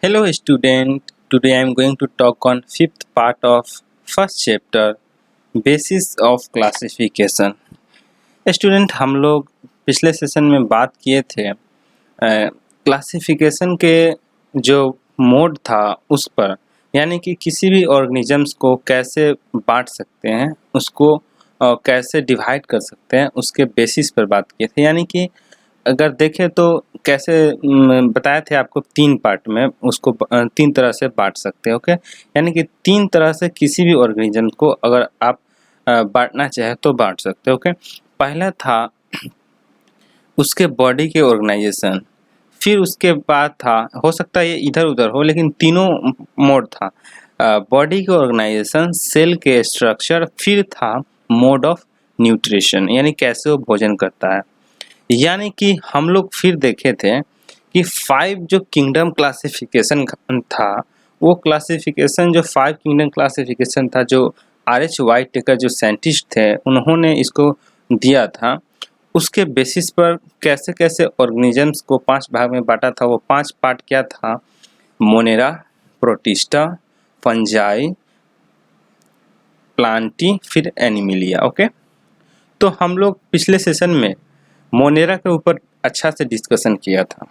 Hello student, today I am going to talk on fifth part of first chapter Basis of Classification. Student हम लोग पिछले session में बात किए थे क्लासिफिकेशन के जो मोड था उस पर, यानी कि किसी भी ऑर्गेनिजम्स को कैसे बांट सकते हैं, उसको कैसे डिवाइड कर सकते हैं, उसके बेसिस पर बात किए थे। यानी कि अगर देखें तो कैसे बताए थे आपको तीन पार्ट में उसको तीन तरह से बांट सकते हैं। ओके, यानी कि तीन तरह से किसी भी ऑर्गेनिज्म को अगर आप बांटना चाहे तो बांट सकते हो। ओके, पहला था उसके बॉडी के ऑर्गेनाइजेशन, फिर उसके बाद था, हो सकता है ये इधर उधर हो लेकिन तीनों मोड था, बॉडी के ऑर्गेनाइजेशन, सेल के स्ट्रक्चर, फिर था मोड ऑफ न्यूट्रिशन, यानी कैसे वो भोजन करता है। यानी कि हम लोग फिर देखे थे कि 5 जो किंगडम क्लासिफिकेशन था, वो क्लासिफिकेशन जो 5 किंगडम क्लासिफिकेशन था, जो R.H. व्हाइटेकर जो साइंटिस्ट थे उन्होंने इसको दिया था, उसके बेसिस पर कैसे कैसे ऑर्गेनिजम्स को 5 भाग में बांटा था। वो 5 पार्ट क्या था? मोनेरा, प्रोटिस्टा, फंजाई, प्लांटी, फिर एनिमिलिया। ओके, तो हम लोग पिछले सेशन में मोनेरा के ऊपर अच्छा से डिस्कशन किया था।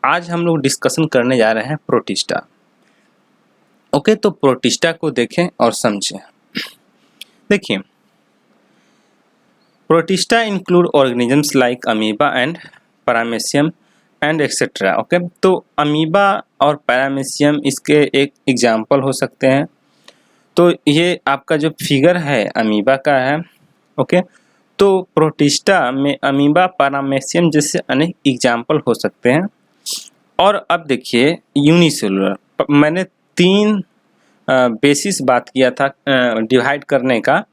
आज हम लोग डिस्कशन करने जा रहे हैं प्रोटिस्टा। ओके, तो प्रोटिस्टा को देखें और समझें। देखिए, protista include organisms like amoeba and paramecium and etcetera. Okay, तो अमीबा और पैरामीशियम इसके एक एग्जाम्पल हो सकते हैं। तो ये आपका जो फिगर है अमीबा का है। ओके, तो प्रोटिस्टा में अमीबा, पैरामीशियम जैसे अनेक एग्जाम्पल हो सकते हैं। और अब देखिए यूनिसेलुलर, मैंने 3 बेसिस बात किया था डिवाइड करने का।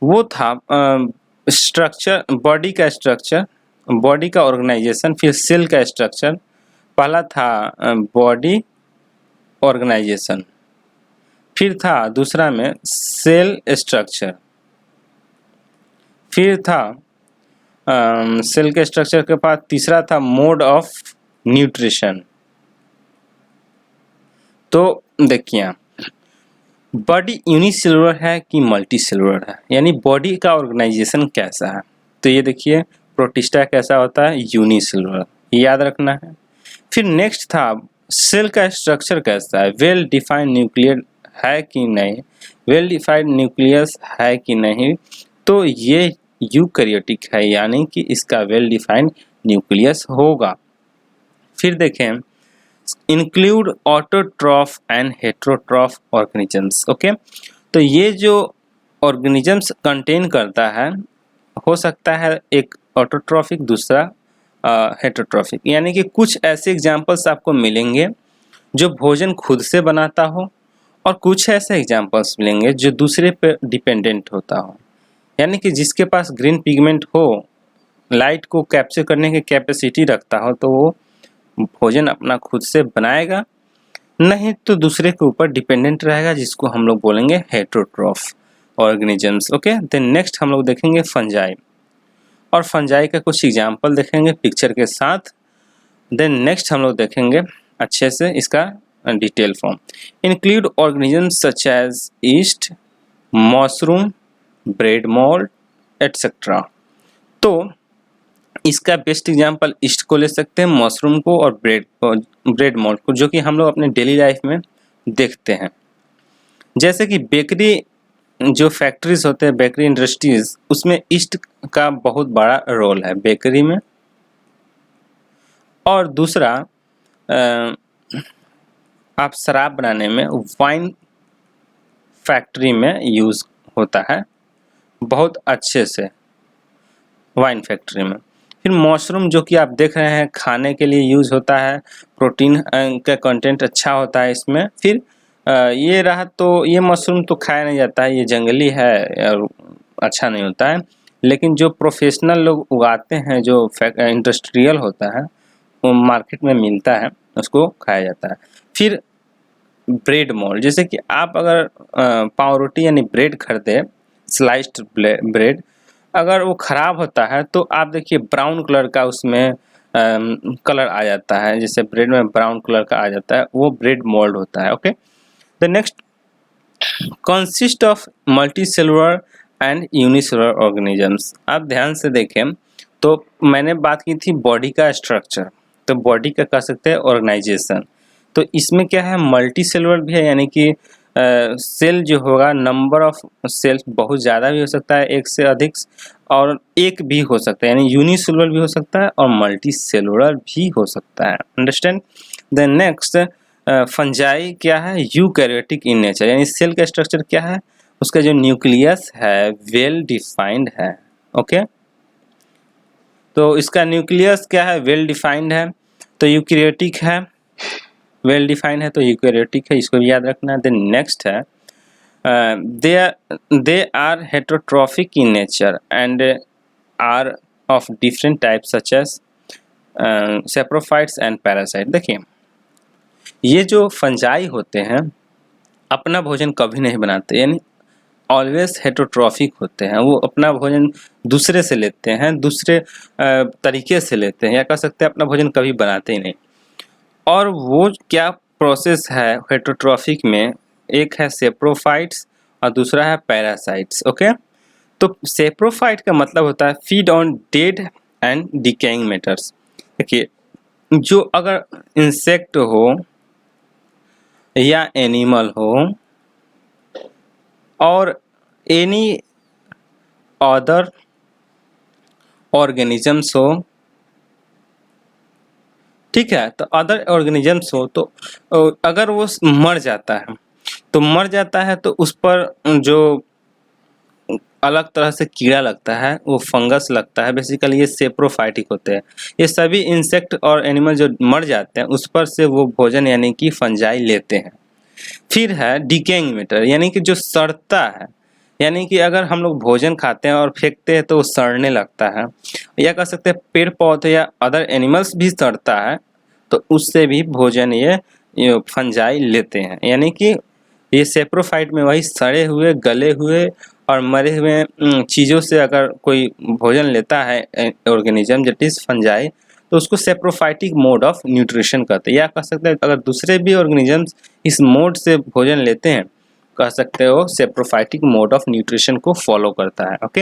वो था स्ट्रक्चर, बॉडी का स्ट्रक्चर, बॉडी का ऑर्गेनाइजेशन, फिर सेल का स्ट्रक्चर। पहला था बॉडी ऑर्गेनाइजेशन, फिर था दूसरा में सेल स्ट्रक्चर, फिर था सेल के स्ट्रक्चर के बाद तीसरा था मोड ऑफ न्यूट्रिशन। तो देखिए, बॉडी यूनिसेलुलर है कि मल्टी सेलुलर है, यानी बॉडी का ऑर्गेनाइजेशन कैसा है। तो ये देखिए प्रोटिस्टा कैसा होता है, यूनिसेलुलर, याद रखना है। फिर नेक्स्ट था सेल का स्ट्रक्चर कैसा है, वेल डिफाइंड न्यूक्लियर है कि नहीं, वेल डिफाइंड न्यूक्लियस है कि नहीं। तो ये यूकैरियोटिक है, यानी कि इसका वेल डिफाइंड न्यूक्लियस होगा। फिर देखें include autotroph and heterotroph organisms. Okay, तो ये जो ऑर्गेनिजम्स कंटेन करता है, हो सकता है एक ऑटोट्रॉफिक, दूसरा हेटेरोट्रॉफिक, यानी कि कुछ ऐसे एग्जांपल्स आपको मिलेंगे जो भोजन खुद से बनाता हो, और कुछ ऐसे एग्जांपल्स मिलेंगे जो दूसरे पे डिपेंडेंट होता हो, यानी कि जिसके पास ग्रीन पिगमेंट हो, लाइट को कैप्चर करने की कैपेसिटी रखता हो, तो वो भोजन अपना खुद से बनाएगा, नहीं तो दूसरे के ऊपर डिपेंडेंट रहेगा, जिसको हम लोग बोलेंगे heterotroph organisms. Okay, then next हम लोग देखेंगे फंजाई, और फंजाई का कुछ एग्जांपल देखेंगे पिक्चर के साथ। देन नेक्स्ट हम लोग देखेंगे अच्छे से इसका detail form. Include organisms such as yeast, mushroom, bread mould etcetera. तो इसका बेस्ट एग्जांपल ईस्ट को ले सकते हैं, मशरूम को, और ब्रेड मोल्ड को, जो कि हम लोग अपने डेली लाइफ में देखते हैं। जैसे कि बेकरी जो फैक्ट्रीज होते हैं, बेकरी इंडस्ट्रीज, उसमें ईस्ट का बहुत बड़ा रोल है बेकरी में। और दूसरा आप शराब बनाने में वाइन फैक्ट्री में यूज़ होता है बहुत अच्छे से, वाइन फैक्ट्री में। फिर मशरूम जो कि आप देख रहे हैं खाने के लिए यूज़ होता है, प्रोटीन का कंटेंट अच्छा होता है इसमें। फिर ये रहा, तो ये मशरूम तो खाया नहीं जाता है, ये जंगली है और अच्छा नहीं होता है, लेकिन जो प्रोफेशनल लोग उगाते हैं, जो इंडस्ट्रियल होता है, वो मार्केट में मिलता है, उसको खाया जाता है। फिर ब्रेड मोल्ड, जैसे कि आप अगर पाव रोटी यानी ब्रेड खरीदे, स्लाइस्ड ब्रेड, अगर वो ख़राब होता है तो आप देखिए ब्राउन कलर का उसमें कलर आ जाता है, जैसे ब्रेड में ब्राउन कलर का आ जाता है, वो ब्रेड मोल्ड होता है। Okay, the next consist of multicellular and unicellular organisms. आप ध्यान से देखें तो मैंने बात की थी बॉडी का स्ट्रक्चर, तो बॉडी का कह सकते हैं ऑर्गेनाइजेशन। तो इसमें क्या है, मल्टी सेलुलर भी है, यानी कि सेल जो होगा, नंबर ऑफ सेल्स बहुत ज़्यादा भी हो सकता है, एक से अधिक, और एक भी हो सकता है, यानी यूनिसेलुलर भी हो सकता है और मल्टी सेलुलर भी हो सकता है। अंडरस्टैंड। द नेक्स्ट फंजाई क्या है, यूकैरियोटिक इन नेचर, यानी सेल का स्ट्रक्चर क्या है, उसका जो न्यूक्लियस है वेल डिफाइंड है। ओके, तो इसका न्यूक्लियस क्या है, वेल डिफाइंड है, तो यूकैरियोटिक है, वेल डिफाइंड है तो यूकैरियोटिक है, इसको भी याद रखना है। देन नेक्स्ट है they are heterotrophic in nature and are of different types such as saprophytes and parasite. देखिए, ये जो फंजाई होते हैं अपना भोजन कभी नहीं बनाते, यानी ऑलवेज हेटेरोट्रॉफिक होते हैं, वो अपना भोजन दूसरे से लेते हैं, दूसरे तरीके से लेते हैं, या कह सकते हैं अपना भोजन कभी बनाते ही नहीं। और वो क्या प्रोसेस है हेटेरोट्रॉफिक में, एक है सेप्रोफाइट्स और दूसरा है पैरासाइट्स। ओके, तो सेप्रोफाइट का मतलब होता है feed on dead and decaying matters. देखिए, जो अगर इंसेक्ट हो या एनिमल हो और एनी अदर ऑर्गेनिजम्स हो, ठीक है, तो अदर ऑर्गेनिजम्स हो, तो अगर वो मर जाता है तो मर जाता है तो उस पर जो अलग तरह से कीड़ा लगता है, वो फंगस लगता है, बेसिकली ये सेप्रोफाइटिक होते हैं। ये सभी इंसेक्ट और एनिमल जो मर जाते हैं उस पर से वो भोजन यानी कि फंजाई लेते हैं। फिर है डिकेइंग मैटर, यानी कि जो सड़ता है, यानी कि अगर हम लोग भोजन खाते हैं और फेंकते हैं तो वो सड़ने लगता है, या कह सकते हैं पेड़ पौधे या अदर एनिमल्स भी सड़ता है तो उससे भी भोजन ये फंजाई लेते हैं। यानी कि ये सेप्रोफाइट में वही सड़े हुए, गले हुए और मरे हुए चीज़ों से अगर कोई भोजन लेता है ऑर्गेनिज्म दैट इज फंजाई, तो उसको सेप्रोफाइटिक मोड ऑफ न्यूट्रिशन कहते हैं। या कह सकते हैं अगर दूसरे भी ऑर्गेनिजम्स इस मोड से भोजन लेते हैं, कह सकते हो सेप्रोफाइटिक मोड ऑफ न्यूट्रिशन को फॉलो करता है। ओके,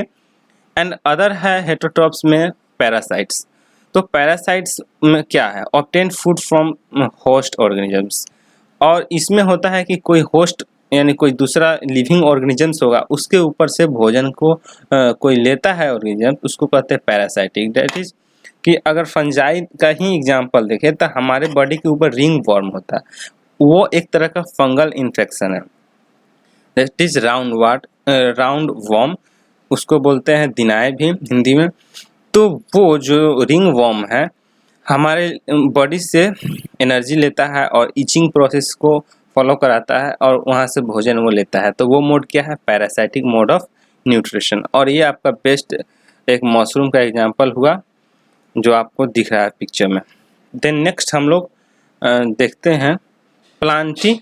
एंड अदर है हेटेरोट्रॉप्स में पैरासाइट्स। तो पैरासाइट्स में क्या है, obtain food from host organisms, और इसमें होता है कि कोई होस्ट यानी कोई दूसरा लिविंग ऑर्गेनिजम्स होगा, उसके ऊपर से भोजन को कोई लेता है ऑर्गेनिज्म, उसको कहते हैं पैरासाइटिक। दैट इज कि अगर फंजाई का ही एग्जांपल देखें तो हमारे बॉडी के ऊपर रिंग वॉर्म होता है, वो एक तरह का फंगल इन्फेक्शन है। दैट इज राउंड वॉर्म, उसको बोलते हैं दिनाए भी हिंदी में। तो वो जो रिंग वॉर्म है हमारे बॉडी से एनर्जी लेता है और ईचिंग प्रोसेस को फॉलो कराता है और वहाँ से भोजन वो लेता है, तो वो मोड क्या है, पैरासाइटिक मोड ऑफ न्यूट्रिशन। और ये आपका बेस्ट एक मशरूम का एग्जांपल हुआ जो आपको दिख रहा है पिक्चर में। देन नेक्स्ट हम लोग देखते हैं प्लांटी।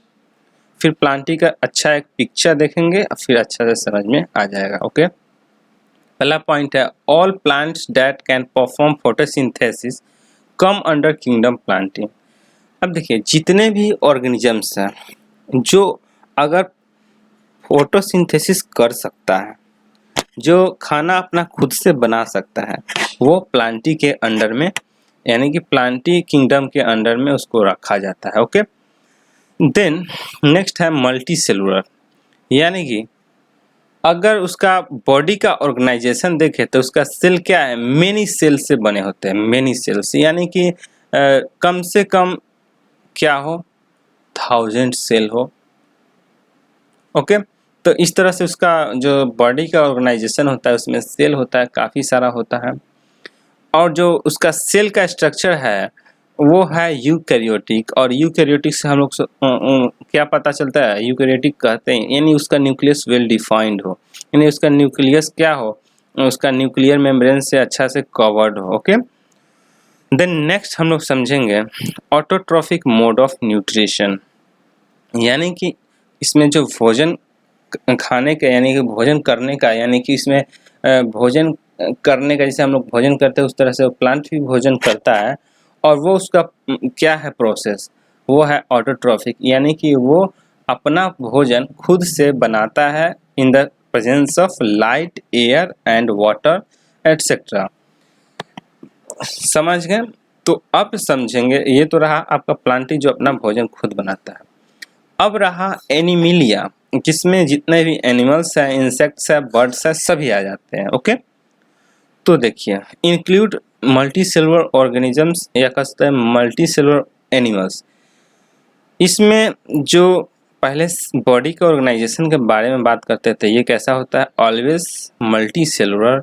फिर प्लांटी का अच्छा एक पिक्चर देखेंगे, फिर अच्छा से समझ में आ जाएगा। ओके, पहला पॉइंट है all plants that can perform photosynthesis come under kingdom Plantae. अब देखिए, जितने भी ऑर्गेनिजम्स हैं जो अगर फोटोसिंथेसिस कर सकता है, जो खाना अपना खुद से बना सकता है, वो प्लांटी के अंडर में यानी कि प्लांटी किंगडम के अंडर में उसको रखा जाता है। ओके, देन नेक्स्ट है मल्टी सेलुलर, यानी कि अगर उसका बॉडी का ऑर्गेनाइजेशन देखे तो उसका सेल क्या है, मेनी सेल से बने होते हैं, मेनी सेल्स, यानी कि कम से कम क्या हो, 1000 सेल हो। ओके, तो इस तरह से उसका जो बॉडी का ऑर्गेनाइजेशन होता है उसमें सेल होता है, काफ़ी सारा होता है। और जो उसका सेल का स्ट्रक्चर है वो है यूकैरियोटिक, और यूकैरियोटिक से हम लोग क्या पता चलता है, यूकैरियोटिक कहते हैं यानी उसका न्यूक्लियस वेल डिफाइंड हो, यानी उसका न्यूक्लियस क्या हो, उसका न्यूक्लियर मेम्ब्रेन से अच्छा से कवर्ड हो। ओके, देन नेक्स्ट हम लोग समझेंगे ऑटोट्रॉफिक मोड ऑफ न्यूट्रिशन, यानी कि इसमें जो भोजन खाने का यानी कि भोजन करने का, यानी कि इसमें भोजन करने का, जैसे हम लोग भोजन करते हैं उस तरह से प्लांट भी भोजन करता है। और वो उसका क्या है प्रोसेस, वो है ऑटोट्रॉफिक, यानी कि वो अपना भोजन खुद से बनाता है in the presence of light, air and water etcetera. समझ गए? तो अब समझेंगे, ये तो रहा आपका प्लांटी जो अपना भोजन खुद बनाता है। अब रहा एनिमिलिया, जिसमें जितने भी एनिमल्स हैं, इंसेक्ट्स हैं, बर्ड्स हैं, सभी आ जाते हैं। ओके, तो देखिए, इंक्लूड मल्टी सेलुलर ऑर्गेनिजम्स या कह सकते हैं मल्टी सेलुलर एनिमल्स। इसमें जो पहले बॉडी के ऑर्गेनाइजेशन के बारे में बात करते थे, ये कैसा होता है, ऑलवेज मल्टी सेलुलर,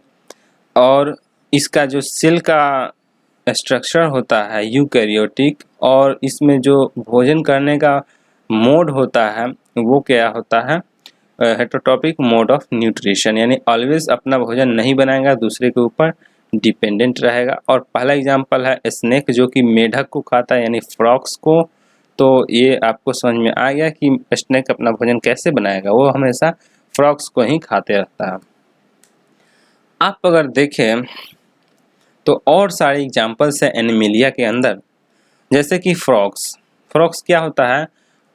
और इसका जो सेल का स्ट्रक्चर होता है यूकैरियोटिक, और इसमें जो भोजन करने का मोड होता है वो क्या होता है, हेटरोट्रॉपिक मोड ऑफ न्यूट्रिशन, यानी ऑलवेज अपना भोजन नहीं बनाएगा, दूसरे के ऊपर डिपेंडेंट रहेगा। और पहला एग्जांपल है स्नेक, जो कि मेढक को खाता है, यानी फ्रॉक्स को। तो ये आपको समझ में आ गया कि स्नेक अपना भोजन कैसे बनाएगा, वो हमेशा फ्रॉक्स को ही खाते रहता है। आप अगर देखें तो और सारे एग्जांपल्स हैं एनिमिलिया के अंदर, जैसे कि फ्रॉक्स क्या होता है,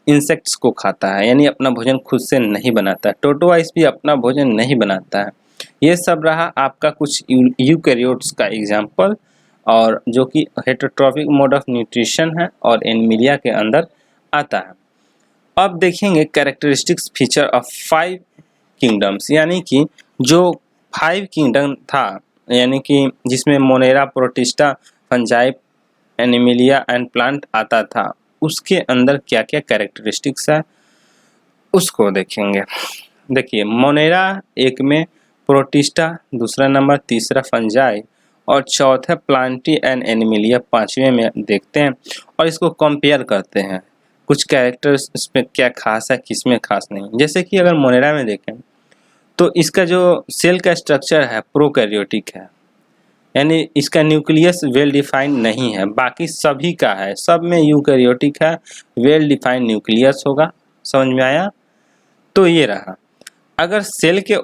इंसेक्ट्स को खाता है, यानी अपना भोजन खुद से नहीं बनाता है। टोटोवाइस भी अपना भोजन नहीं बनाता है। ये सब रहा आपका कुछ यूकैरियोट्स का एग्जांपल, और जो कि हेटरोट्रॉपिक मोड ऑफ न्यूट्रिशन है और एनिमिलिया के अंदर आता है। अब देखेंगे कैरेक्टरिस्टिक्स फीचर ऑफ 5 किंगडम्स, यानी कि जो 5 किंगडम था, यानी कि जिसमें Monera, protista, fungi, Animalia and plant आता था, उसके अंदर क्या क्या कैरेक्टरिस्टिक्स है उसको देखेंगे। देखिए, मोनेरा 1 में, प्रोटिस्टा दूसरा नंबर, तीसरा फंजाई और चौथा प्लांटी एंड एनिमिलिया 5वें में देखते हैं, और इसको कंपेयर करते हैं कुछ कैरेक्टर्स इसमें क्या खास है, किसमें खास नहीं। जैसे कि अगर मोनेरा में देखें तो इसका जो सेल का स्ट्रक्चर है प्रोकैरियोटिक है, यानी इसका न्यूक्लियस वेल डिफाइंड नहीं है, बाकी सभी का है, सब में यूकैरियोटिक है, वेल डिफाइंड न्यूक्लियस होगा। समझ में आया? तो ये रहा। अगर सेल के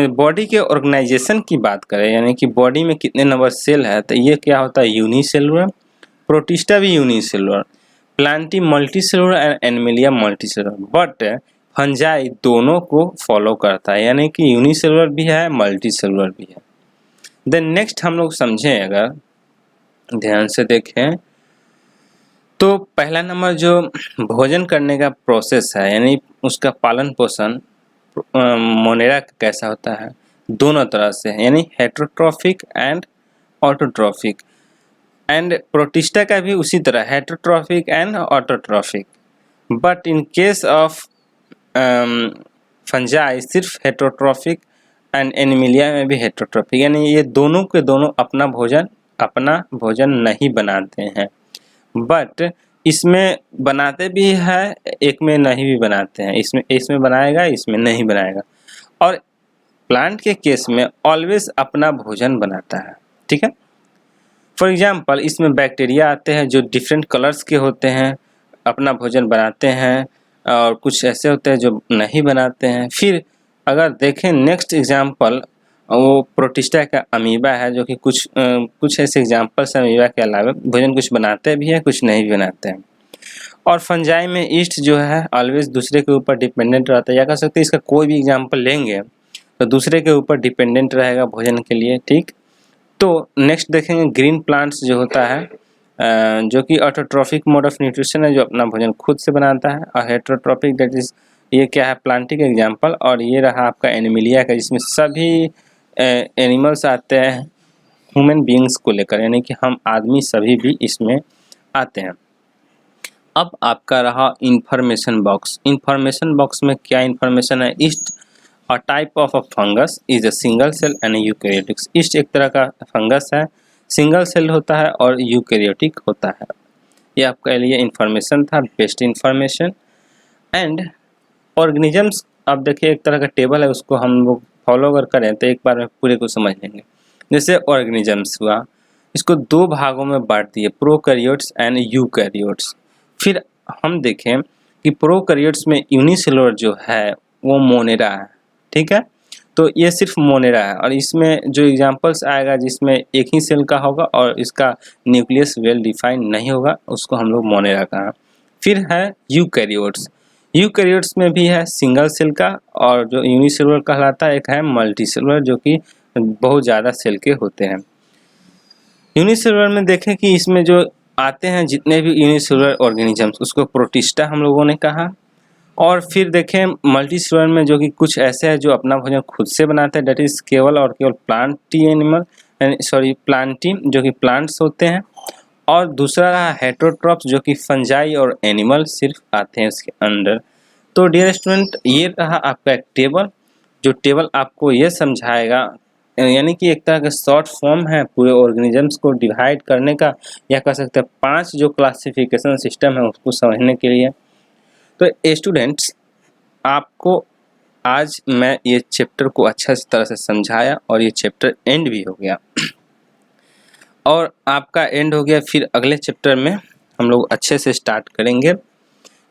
बॉडी के ऑर्गेनाइजेशन की बात करें, यानी कि बॉडी में कितने नंबर सेल है, तो ये क्या होता है, यूनिसेलुलर। प्रोटिस्टा भी unicellular, Plantae multicellular and Animalia multicellular, but fungi दोनों को फॉलो करता है, यानी कि यूनिसेलुलर भी है, मल्टीसेलुलर भी है। देन नेक्स्ट हम लोग समझें, अगर ध्यान से देखें तो पहला नंबर जो भोजन करने का प्रोसेस है, यानी उसका पालन पोषण मोनेरा कैसा होता है, दोनों तरह से, यानी heterotrophic and autotrophic. And protista का भी उसी तरह, heterotrophic and autotrophic. But in case of fungi सिर्फ हेटरोट्रॉफिक, एंड एनिमिलिया में भी हेटरोट्रॉफिक, यानी ये दोनों के दोनों अपना भोजन नहीं बनाते हैं, बट इसमें बनाते भी है, एक में नहीं भी बनाते हैं, इसमें बनाएगा, इसमें नहीं बनाएगा। और प्लांट के केस में ऑलवेज अपना भोजन बनाता है। ठीक है, फॉर एग्जांपल इसमें बैक्टीरिया आते हैं जो डिफरेंट कलर्स के होते हैं, अपना भोजन बनाते हैं, और कुछ ऐसे होते हैं जो नहीं बनाते हैं। फिर अगर देखें नेक्स्ट एग्जांपल, वो प्रोटिस्टा का अमीबा है, जो कि कुछ ऐसे एग्जांपल्स हैं अमीबा के अलावा, भोजन कुछ बनाते भी हैं, कुछ नहीं भी बनाते हैं। और फंजाई में ईस्ट जो है ऑलवेज दूसरे के ऊपर डिपेंडेंट रहता है, या कह सकते हैं इसका कोई भी एग्जांपल लेंगे तो दूसरे के ऊपर डिपेंडेंट रहेगा भोजन के लिए। ठीक, तो नेक्स्ट देखेंगे ग्रीन प्लांट्स जो होता है, जो कि ऑटोट्रॉफिक मोड ऑफ न्यूट्रिशन है, जो अपना भोजन खुद से बनाता है। और हेटरोट्रॉफिक दैट इज, ये क्या है, प्लांटिक एग्जांपल। और ये रहा आपका एनिमिलिया का, जिसमें सभी एनिमल्स आते हैं ह्यूमन बीइंग्स को लेकर, यानी कि हम आदमी सभी भी इसमें आते हैं। अब आपका रहा इंफॉर्मेशन बॉक्स। इंफॉर्मेशन बॉक्स में क्या इंफॉर्मेशन है, yeast a type of a fungus is a single cell and eukaryotics. Yeast एक तरह का फंगस है, सिंगल सेल होता है और यूकैरियोटिक होता है। ये आपके लिए इंफॉर्मेशन था, बेस्ट इंफॉर्मेशन। एंड ऑर्गेनिजम्स, अब देखिए एक तरह का टेबल है, उसको हम लोग फॉलो अगर करें तो एक बार में पूरे को समझ लेंगे। जैसे ऑर्गेनिजम्स हुआ, इसको 2 भागों में बांट दिए, प्रोकैरियोट्स एंड यूकैरियोट्स। फिर हम देखें कि प्रोकैरियोट्स में यूनिसेलुलर जो है वो मोनेरा है। ठीक है, तो तो ये सिर्फ मोनेरा है, और इसमें जो एग्जांपल्स आएगा जिसमें एक ही सेल का होगा और इसका न्यूक्लियस वेल डिफाइंड नहीं होगा, उसको हम लोग मोनेरा कहा। फिर है यूकैरियोट्स। यूकैरियोट्स में भी है सिंगल सेल का, और जो यूनिसेलुलर कहलाता है, एक है मल्टीसेलुलर जो कि बहुत ज़्यादा सेल के होते हैं। यूनिसेलुलर में देखें कि इसमें जो आते हैं जितने भी यूनिसेलुलर ऑर्गेनिजम्स, उसको प्रोटिस्टा हम लोगों ने कहा। और फिर देखें मल्टीसेलुलर में जो कि कुछ ऐसे हैं जो अपना भोजन खुद से बनाते हैं, डेट इज केवल और केवल प्लांटी जो कि प्लांट्स होते हैं। और दूसरा रहा हेटेरोट्रॉप्स जो कि फंजाई और एनिमल सिर्फ आते हैं इसके अंदर। तो डियर स्टूडेंट, ये रहा आपका एक टेबल, जो टेबल आपको ये समझाएगा, यानी कि एक तरह का शॉर्ट फॉर्म है पूरे ऑर्गेनिजम्स को डिवाइड करने का, या कह सकते हैं 5 जो क्लासिफिकेशन सिस्टम है उसको समझने के लिए। तो स्टूडेंट्स, आपको आज मैं ये चैप्टर को अच्छा तरह से समझाया और ये चैप्टर एंड भी हो गया, और आपका एंड हो गया। फिर अगले चैप्टर में हम लोग अच्छे से स्टार्ट करेंगे।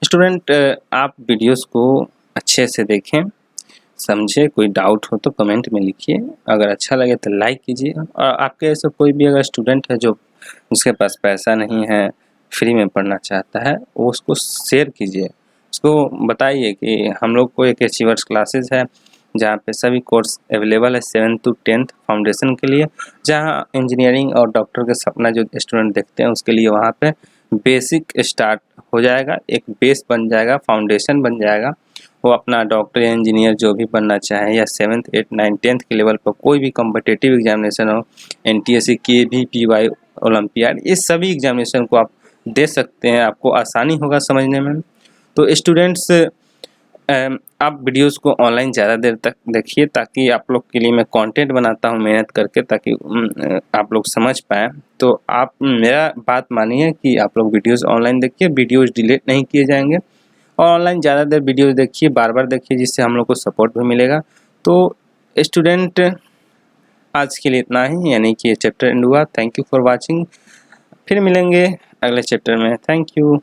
स्टूडेंट, आप वीडियोस को अच्छे से देखें, समझे, कोई डाउट हो तो कमेंट में लिखिए, अगर अच्छा लगे तो लाइक कीजिए। और आपके ऐसे कोई भी अगर स्टूडेंट है जो उसके पास पैसा नहीं है, फ्री में पढ़ना चाहता है, वो उसको शेयर कीजिए, उसको बताइए कि हम लोग को एक अचीवर्स क्लासेस है जहाँ पे सभी कोर्स अवेलेबल है 7th to 10th फाउंडेशन के लिए, जहाँ इंजीनियरिंग और डॉक्टर का सपना जो स्टूडेंट देखते हैं उसके लिए वहाँ पे बेसिक स्टार्ट हो जाएगा, एक बेस बन जाएगा, फाउंडेशन बन जाएगा। वो अपना डॉक्टर या इंजीनियर जो भी बनना चाहे, या 7th 8th 9th 10th के लेवल पर कोई भी कॉम्पिटिटिव एग्जामिनेशन हो, NTSC KVPY ओलंपियाड, ये सभी एग्जामिनेशन को आप दे सकते हैं, आपको आसानी होगा समझने में। तो स्टूडेंट्स, आप वीडियोस को ऑनलाइन ज़्यादा देर तक देखिए, ताकि आप लोग के लिए मैं कंटेंट बनाता हूँ मेहनत करके, ताकि आप लोग समझ पाएँ। तो आप मेरा बात मानिए कि आप लोग वीडियोस ऑनलाइन देखिए, वीडियोस डिलीट नहीं किए जाएंगे, और ऑनलाइन ज़्यादा देर वीडियोस देखिए, बार बार देखिए, जिससे हम लोग को सपोर्ट भी मिलेगा। तो स्टूडेंट, आज के लिए इतना ही, यानी कि ये चैप्टर एंड हुआ। Thank you for watching. फिर मिलेंगे अगले चैप्टर में। Thank you.